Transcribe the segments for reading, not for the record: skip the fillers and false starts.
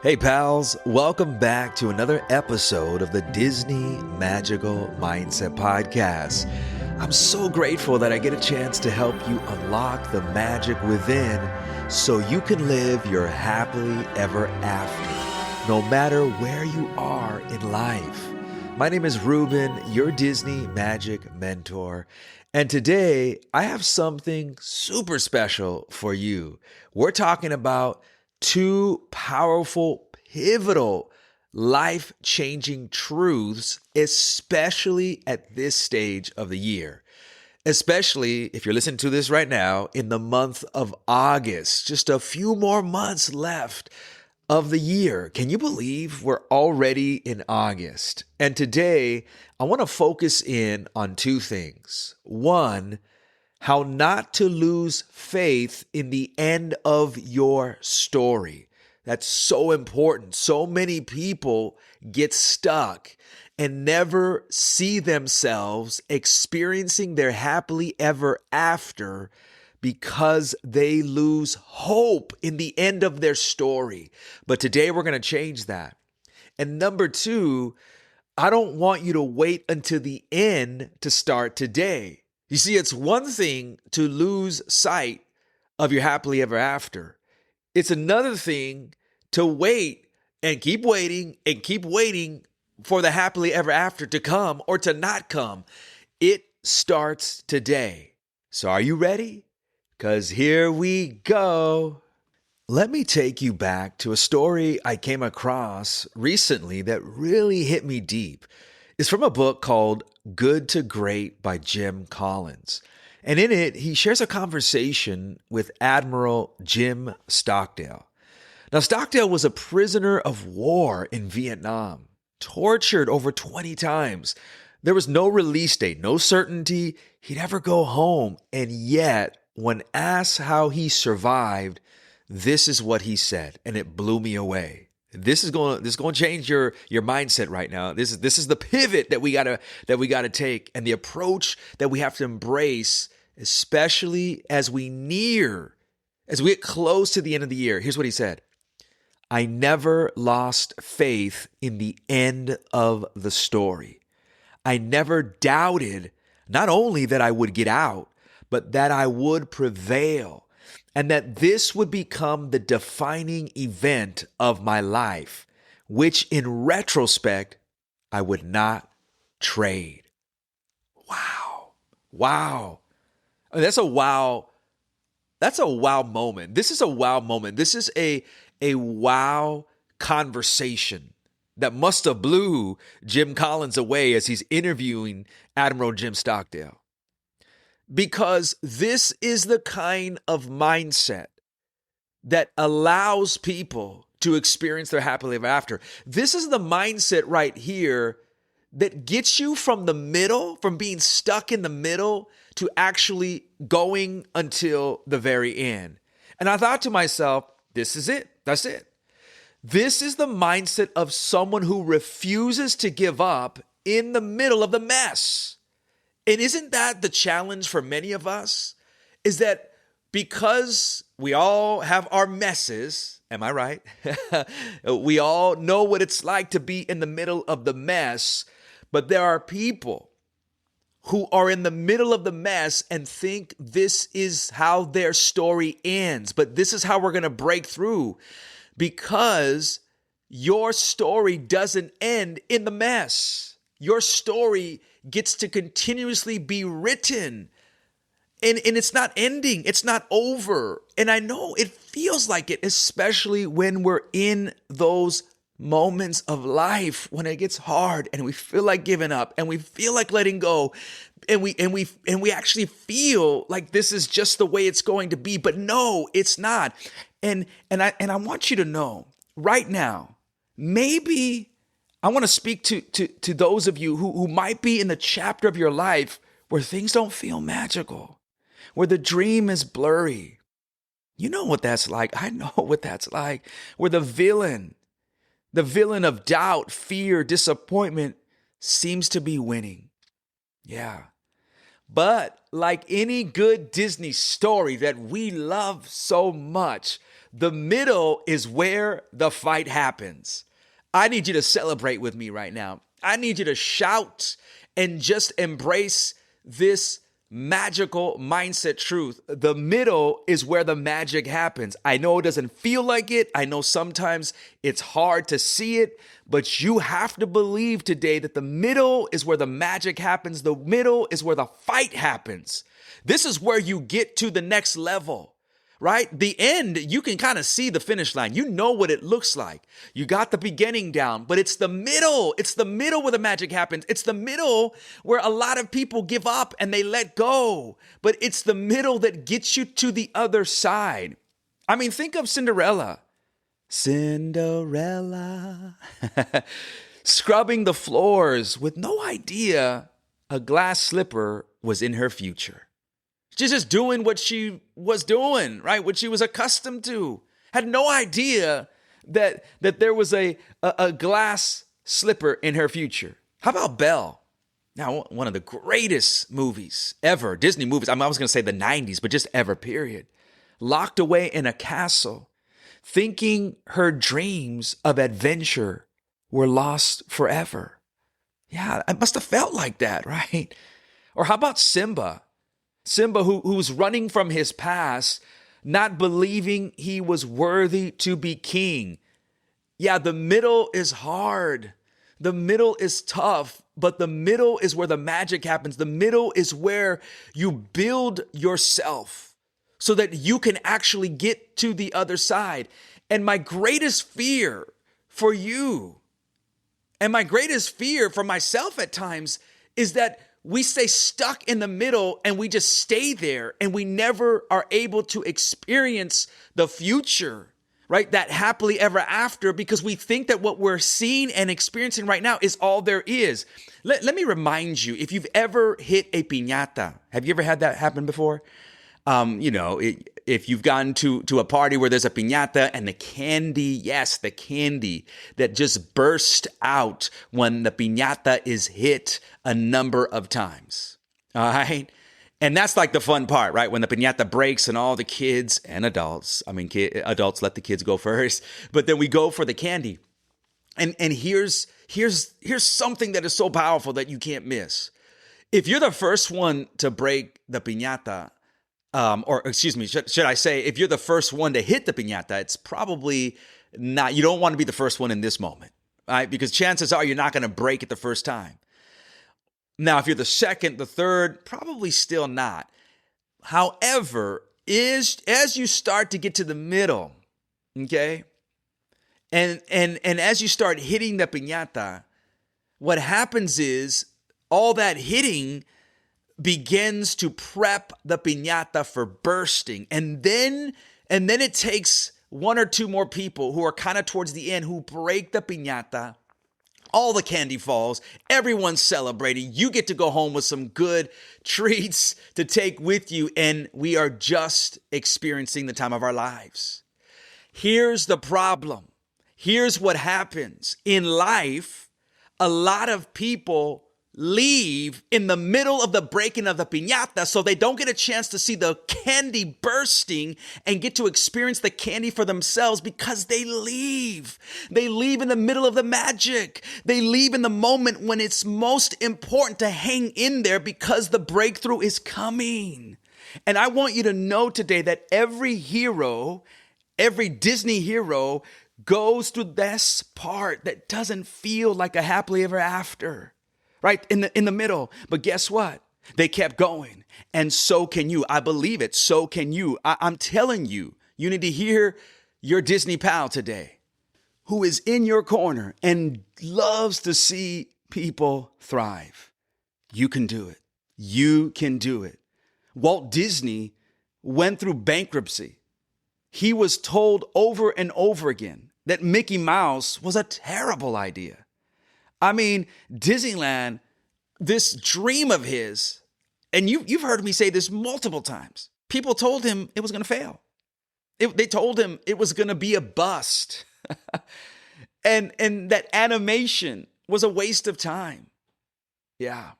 Hey pals, welcome back to another episode of the Disney Magical Mindset Podcast. I'm so grateful that I get a chance to help you unlock the magic within so you can live your happily ever after, no matter where you are in life. My name is Ruben, your Disney Magic Mentor, and today I have something super special for you. We're talking about two powerful, pivotal, life-changing truths, especially at this stage of the year. Especially if you're listening to this right now in the month of August, just a few more months left of the year. Can you believe we're already in August? And today, I want to focus in on two things. One, how not to lose faith in the end of your story. That's so important. So many people get stuck and never see themselves experiencing their happily ever after because they lose hope in the end of their story. But today we're going to change that. And number two, I don't want you to wait until the end to start today. You see, it's one thing to lose sight of your happily ever after. It's another thing to wait and keep waiting for the happily ever after to come or to not come. It starts today. So are you ready? Because here we go. Let me take you back to a story I came across recently that really hit me deep. It's from a book called Good to Great by Jim Collins. And in it, he shares a conversation with Admiral James Stockdale. Now, Stockdale was a prisoner of war in Vietnam, tortured over 20 times. There was no release date, no certainty he'd ever go home. And yet, when asked how he survived, this is what he said, and it blew me away. This is going to change your mindset right now. This is the pivot that we gotta take, and the approach that we have to embrace, especially as we get close to the end of the year. Here's what he said: I never lost faith in the end of the story. I never doubted not only that I would get out, but that I would prevail, and that this would become the defining event of my life, which in retrospect, I would not trade. Wow. Wow. I mean, that's a wow moment. This is a wow moment. This is a wow conversation that must have blew Jim Collins away as he's interviewing Admiral Jim Stockdale. Because this is the kind of mindset that allows people to experience their happily ever after. This is the mindset right here that gets you from being stuck in the middle to actually going until the very end. And I thought to myself, this is it. That's it. This is the mindset of someone who refuses to give up in the middle of the mess. And isn't that the challenge for many of us? Is that because we all have our messes, am I right? We all know what it's like to be in the middle of the mess, but there are people who are in the middle of the mess and think this is how their story ends, but this is how we're going to break through, because your story doesn't end in the mess. Your story gets to continuously be written. And it's not ending. It's not over. And I know it feels like it, especially when we're in those moments of life when it gets hard and we feel like giving up and we feel like letting go. And we actually feel like this is just the way it's going to be. But no, it's not. And I want you to know right now, maybe I want to speak to those of you who might be in the chapter of your life where things don't feel magical, where the dream is blurry. You know what that's like. I know what that's like. Where the villain of doubt, fear, disappointment seems to be winning. Yeah. But like any good Disney story that we love so much, the middle is where the fight happens. I need you to celebrate with me right now. I need you to shout and just embrace this magical mindset truth. The middle is where the magic happens. I know it doesn't feel like it. I know sometimes it's hard to see it, but you have to believe today that the middle is where the magic happens. The middle is where the fight happens. This is where you get to the next level. Right? The end, you can kind of see the finish line. You know what it looks like. You got the beginning down, but it's the middle. It's the middle where the magic happens. It's the middle where a lot of people give up and they let go. But it's the middle that gets you to the other side. I mean, think of Cinderella. Cinderella. Scrubbing the floors with no idea a glass slipper was in her future. She's just doing what she was doing, right? What she was accustomed to. Had no idea that there was a glass slipper in her future. How about Belle? Now, one of the greatest movies ever, Disney movies. I was going to say the 90s, but just ever, period. Locked away in a castle, thinking her dreams of adventure were lost forever. Yeah, it must have felt like that, right? Or how about Simba? Simba, who's running from his past, not believing he was worthy to be king. Yeah, the middle is hard. The middle is tough, but the middle is where the magic happens. The middle is where you build yourself so that you can actually get to the other side. And my greatest fear for you, and my greatest fear for myself at times, is that we stay stuck in the middle and we just stay there and we never are able to experience the future, right? That happily ever after, because we think that what we're seeing and experiencing right now is all there is. Let me remind you, if you've ever hit a piñata, have you ever had that happen before? If you've gone to a party where there's a piñata and the candy, yes, the candy that just burst out when the piñata is hit a number of times, all right? And that's like the fun part, right? When the piñata breaks and all the kids and adults, adults let the kids go first, but then we go for the candy. And here's something that is so powerful that you can't miss. If you're the first one to break the piñata, should I say, if you're the first one to hit the piñata, it's probably not, you don't want to be the first one in this moment, right? Because chances are you're not going to break it the first time. Now, if you're the second, the third, probably still not. However, as you start to get to the middle, okay, and as you start hitting the piñata, what happens is all that hitting begins to prep the piñata for bursting. And then it takes one or two more people who are kind of towards the end who break the piñata. All the candy falls. Everyone's celebrating. You get to go home with some good treats to take with you. And we are just experiencing the time of our lives. Here's the problem. Here's what happens. In life, a lot of people leave in the middle of the breaking of the piñata so they don't get a chance to see the candy bursting and get to experience the candy for themselves, because they leave. They leave in the middle of the magic. They leave in the moment when it's most important to hang in there because the breakthrough is coming. And I want you to know today that every hero, every Disney hero goes through this part that doesn't feel like a happily ever after. Right in the middle. But guess what? They kept going. And so can you. I believe it. So can you. I'm telling you, you need to hear your Disney pal today who is in your corner and loves to see people thrive. You can do it. You can do it. Walt Disney went through bankruptcy. He was told over and over again that Mickey Mouse was a terrible idea. I mean, Disneyland, this dream of his, and you've heard me say this multiple times. People told him it was going to fail. They told him it was going to be a bust. and that animation was a waste of time. Yeah.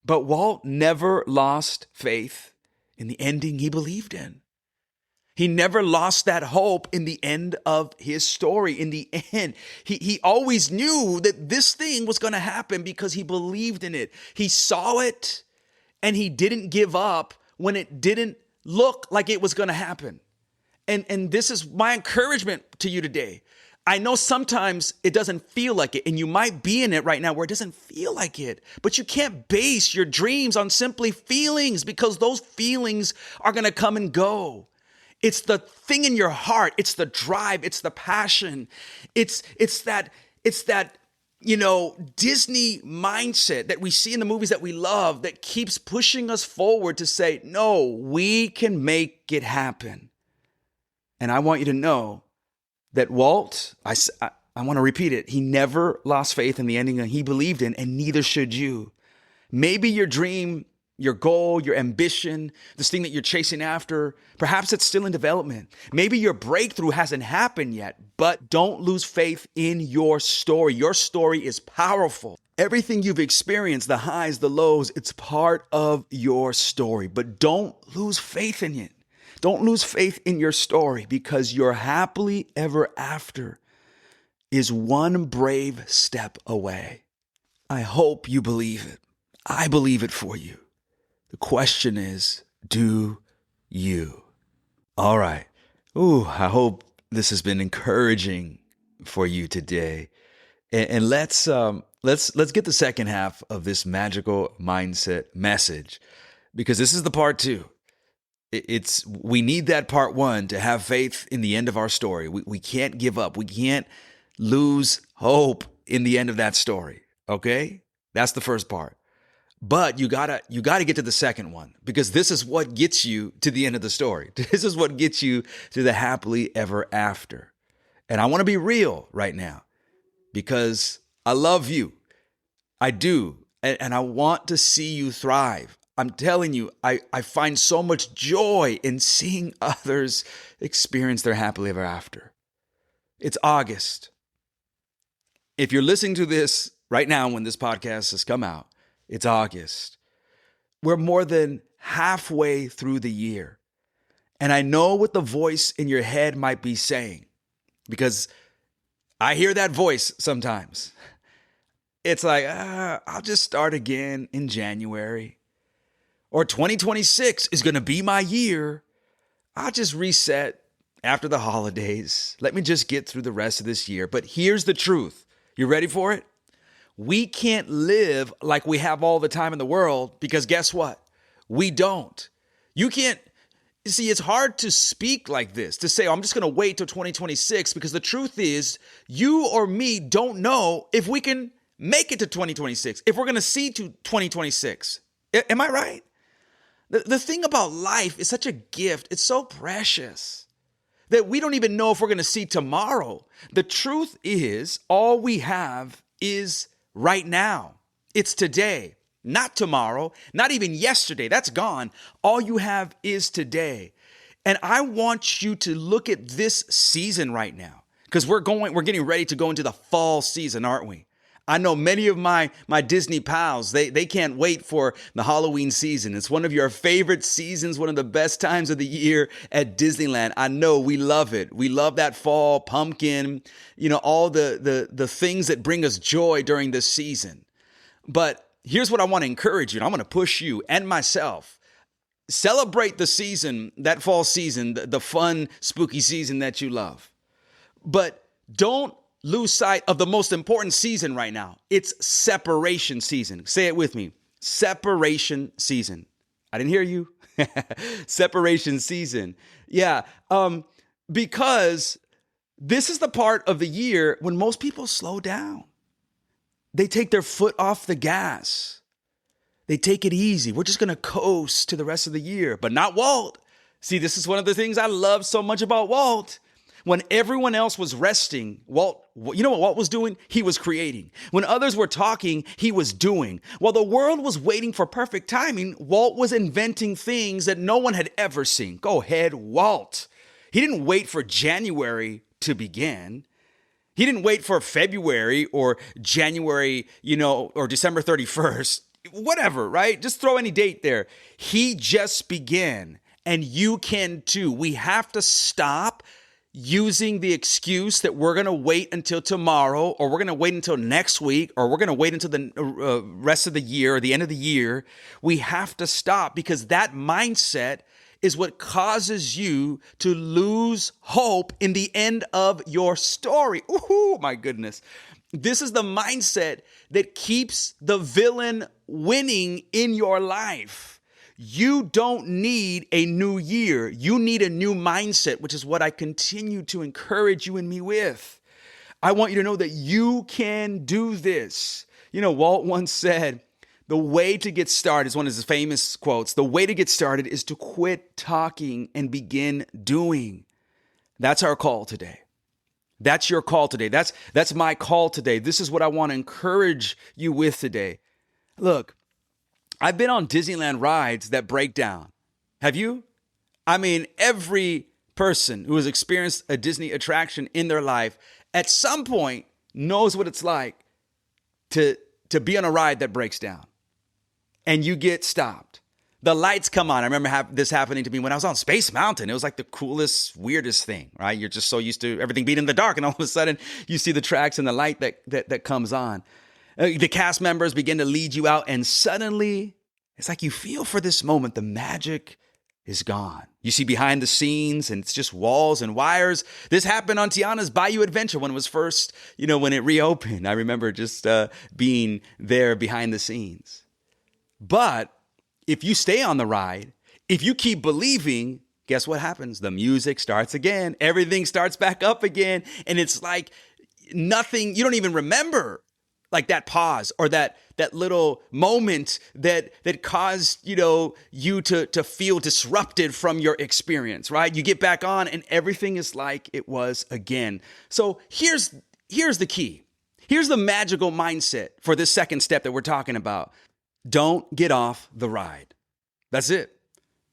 But Walt never lost faith in the ending he believed in. He never lost that hope in the end of his story. In the end, he always knew that this thing was going to happen because he believed in it. He saw it and he didn't give up when it didn't look like it was going to happen. And this is my encouragement to you today. I know sometimes it doesn't feel like it, and you might be in it right now where it doesn't feel like it, but you can't base your dreams on simply feelings because those feelings are going to come and go. It's the thing in your heart. It's the drive. It's the passion. It's that Disney mindset that we see in the movies that we love that keeps pushing us forward to say, no, we can make it happen. And I want you to know that Walt, I want to repeat it, he never lost faith in the ending that he believed in, and neither should you. Maybe your dream, your goal, your ambition, this thing that you're chasing after, perhaps it's still in development. Maybe your breakthrough hasn't happened yet, but don't lose faith in your story. Your story is powerful. Everything you've experienced, the highs, the lows, it's part of your story, but don't lose faith in it. Don't lose faith in your story because your happily ever after is one brave step away. I hope you believe it. I believe it for you. The question is, do you? All right. I hope this has been encouraging for you today. And let's get the second half of this magical mindset message, because this is the part 2. We need that part 1 to have faith in the end of our story. We can't give up. We can't lose hope in the end of that story. Okay? That's the first part. But you gotta get to the second one, because this is what gets you to the end of the story. This is what gets you to the happily ever after. And I want to be real right now because I love you. I do. And I want to see you thrive. I'm telling you, I find so much joy in seeing others experience their happily ever after. It's August. If you're listening to this right now when this podcast has come out, it's August. We're more than halfway through the year. And I know what the voice in your head might be saying, because I hear that voice sometimes. It's like, I'll just start again in January. Or 2026 is going to be my year. I'll just reset after the holidays. Let me just get through the rest of this year. But here's the truth. You ready for it? We can't live like we have all the time in the world, because guess what? We don't. You see, it's hard to speak like this, to say, I'm just going to wait till 2026, because the truth is you or me don't know if we can make it to 2026, if we're going to see to 2026. Am I right? The thing about life is such a gift. It's so precious that we don't even know if we're going to see tomorrow. The truth is, all we have is right now. It's today, not tomorrow, not even yesterday. That's gone. All you have is today. And I want you to look at this season right now, because we're getting ready to go into the fall season, aren't we? I know many of my Disney pals, they can't wait for the Halloween season. It's one of your favorite seasons, one of the best times of the year at Disneyland. I know we love it. We love that fall pumpkin, all the things that bring us joy during this season. But here's what I want to encourage you, and I'm going to push you and myself. Celebrate the season, that fall season, the fun, spooky season that you love. But don't lose sight of the most important season right now. It's separation season. Say it with me. Separation season. I didn't hear you. Separation season. Yeah. Because this is the part of the year when most people slow down. They take their foot off the gas. They take it easy. We're just going to coast to the rest of the year, but not Walt. See, this is one of the things I love so much about Walt. When everyone else was resting, you know what Walt was doing? He was creating. When others were talking, he was doing. While the world was waiting for perfect timing, Walt was inventing things that no one had ever seen. Go ahead, Walt. He didn't wait for January to begin. He didn't wait for February or January, or December 31st. whatever, right? Just throw any date there. He just began, and you can too. We have to stop using the excuse that we're going to wait until tomorrow, or we're going to wait until next week, or we're going to wait until the rest of the year or the end of the year. We have to stop, because that mindset is what causes you to lose hope in the end of your story. Ooh, my goodness. This is the mindset that keeps the villain winning in your life. You don't need a new year. You need a new mindset, which is what I continue to encourage you and me with. I want you to know that you can do this. You know, Walt once said, the way to get started is one of his famous quotes. The way to get started is to quit talking and begin doing. That's our call today. That's your call today. That's my call today. This is what I want to encourage you with today. Look, I've been on Disneyland rides that break down. Have you? I mean, every person who has experienced a Disney attraction in their life at some point knows what it's like to be on a ride that breaks down and you get stopped. The lights come on. I remember this happening to me when I was on Space Mountain. It was like the coolest, weirdest thing, right? You're just so used to everything being in the dark, and all of a sudden you see the tracks and the light that comes on. The cast members begin to lead you out, and suddenly it's like you feel for this moment the magic is gone. You see behind the scenes, and it's just walls and wires. This happened on Tiana's Bayou Adventure when it was first, when it reopened. I remember just being there behind the scenes. But if you stay on the ride, if you keep believing, guess what happens? The music starts again. Everything starts back up again. And it's like nothing, you don't even remember like that pause or that little moment that caused, you to feel disrupted from your experience, right? You get back on and everything is like it was again. So here's the key. Here's the magical mindset for this second step that we're talking about. Don't get off the ride. That's it.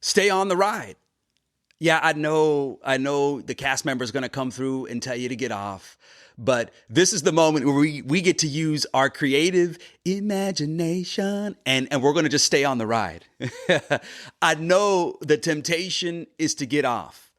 Stay on the ride. Yeah, I know the cast member is going to come through and tell you to get off. But this is the moment where we get to use our creative imagination and we're going to just stay on the ride. I know the temptation is to get off.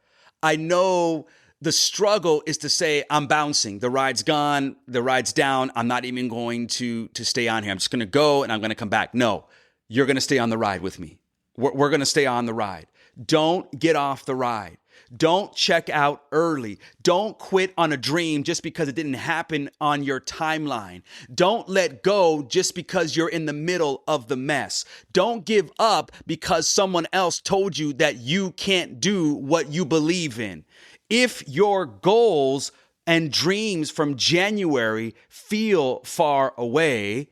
I know the struggle is to say, I'm bouncing. The ride's gone. The ride's down. I'm not even going to stay on here. I'm just going to go and I'm going to come back. No, you're going to stay on the ride with me. We're going to stay on the ride. Don't get off the ride. Don't check out early. Don't quit on a dream just because it didn't happen on your timeline. Don't let go just because you're in the middle of the mess. Don't give up because someone else told you that you can't do what you believe in. If your goals and dreams from January feel far away,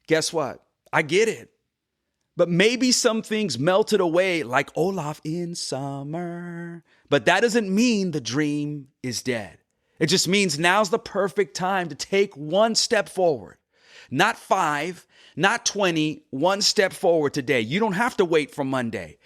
guess what? I get it. But maybe some things melted away like Olaf in summer. But that doesn't mean the dream is dead. It just means now's the perfect time to take one step forward. Not 5, not 20, one step forward today. You don't have to wait for Monday.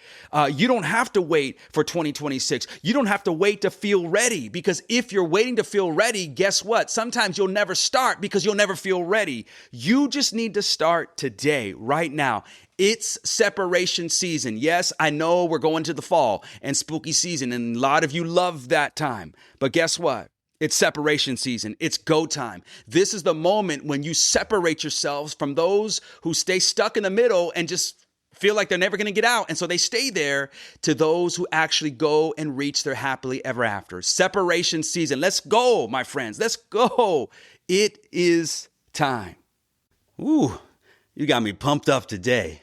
You don't have to wait for 2026. You don't have to wait to feel ready, because if you're waiting to feel ready, guess what? Sometimes you'll never start because you'll never feel ready. You just need to start today, right now. It's separation season. Yes, I know we're going to the fall and spooky season, and a lot of you love that time. But guess what? It's separation season. It's go time. This is the moment when you separate yourselves from those who stay stuck in the middle and just feel like they're never going to get out. And so they stay there, to those who actually go and reach their happily ever after. Separation season. Let's go, my friends. Let's go. It is time. Ooh, you got me pumped up today.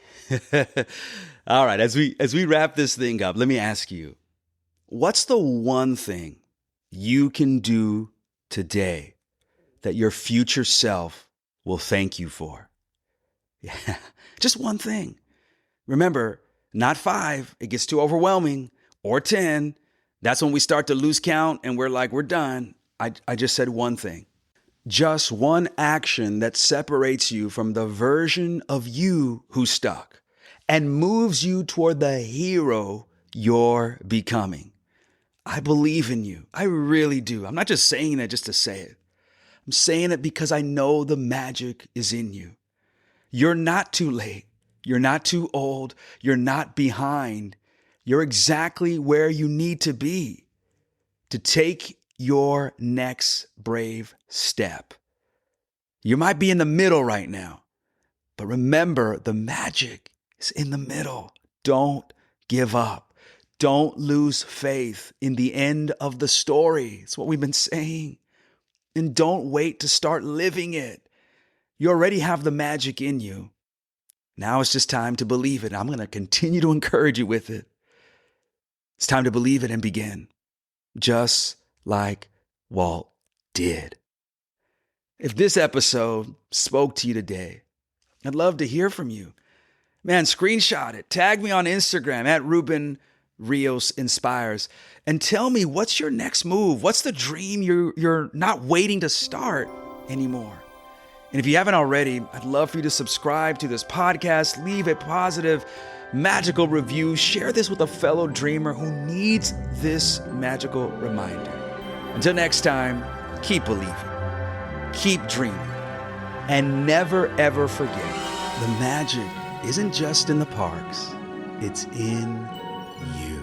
All right, as we wrap this thing up, let me ask you, what's the one thing you can do today that your future self will thank you for? Yeah, just one thing. Remember, not 5, it gets too overwhelming, or 10. That's when we start to lose count and we're like, we're done. I just said one thing. Just one action that separates you from the version of you who's stuck and moves you toward the hero you're becoming. I believe in you. I really do. I'm not just saying that just to say it. I'm saying it because I know the magic is in you. You're not too late. You're not too old. You're not behind. You're exactly where you need to be to take your next brave step. You might be in the middle right now, but remember, the magic is in the middle. Don't give up. Don't lose faith in the end of the story. It's what we've been saying. And don't wait to start living it. You already have the magic in you. Now it's just time to believe it. I'm going to continue to encourage you with it. It's time to believe it and begin, just like Walt did. If this episode spoke to you today, I'd love to hear from you. Man, screenshot it. Tag me on Instagram at Ruben Rios Inspires and tell me, what's your next move? What's the dream you're not waiting to start anymore? And if you haven't already, I'd love for you to subscribe to this podcast, leave a positive, magical review, share this with a fellow dreamer who needs this magical reminder. Until next time, keep believing, keep dreaming, and never ever forget, the magic isn't just in the parks, it's in you.